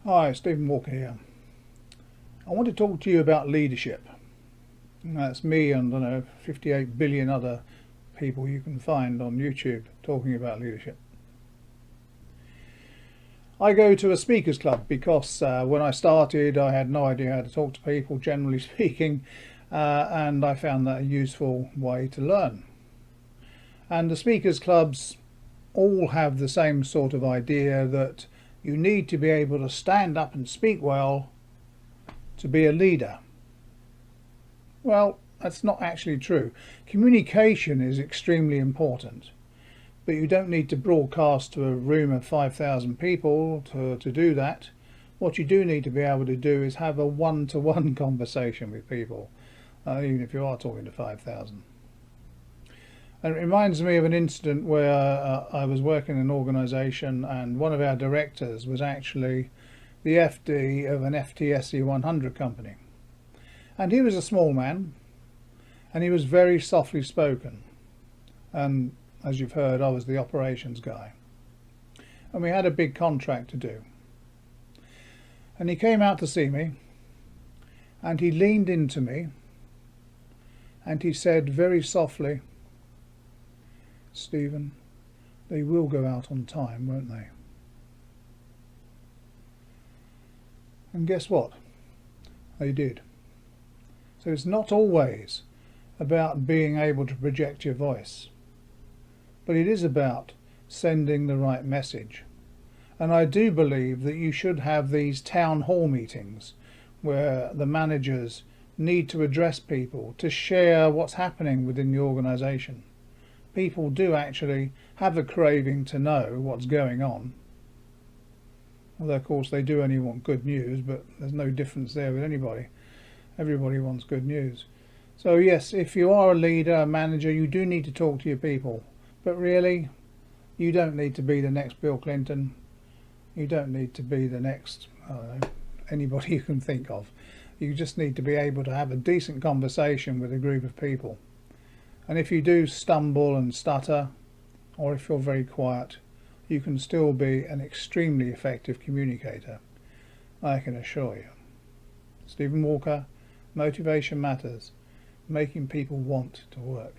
Hi, Stephen Walker here. I want to talk to you about leadership. That's me and, I don't know, 58 billion other people you can find on YouTube talking about leadership. I go to a speakers club because when I started I had no idea how to talk to people, generally speaking, and I found that a useful way to learn. And the speakers clubs all have the same sort of idea that you need to be able to stand up and speak well to be a leader. Well, that's not actually true. Communication is extremely important, but you don't need to broadcast to a room of 5,000 people to do that. What you do need to be able to do is have a one-to-one conversation with people, even if you are talking to 5,000. And it reminds me of an incident where I was working in an organisation and one of our directors was actually the FD of an FTSE 100 company. And he was a small man and he was very softly spoken. And as you've heard, I was the operations guy. And we had a big contract to do. And he came out to see me and he leaned into me and he said very softly, "Stephen, they will go out on time, won't they?" And guess what? They did. So it's not always about being able to project your voice, but it is about sending the right message. And I do believe that you should have these town hall meetings where the managers need to address people to share what's happening within the organisation. People do actually have a craving to know what's going on. Although of course they do only want good news, but there's no difference there with anybody. Everybody wants good news. So yes, if you are a leader, a manager, you do need to talk to your people. But really, you don't need to be the next Bill Clinton. You don't need to be the next, I don't know, anybody you can think of. You just need to be able to have a decent conversation with a group of people. And if you do stumble and stutter, or if you're very quiet, you can still be an extremely effective communicator, I can assure you. Stephen Walker, Motivation Matters, making people want to work.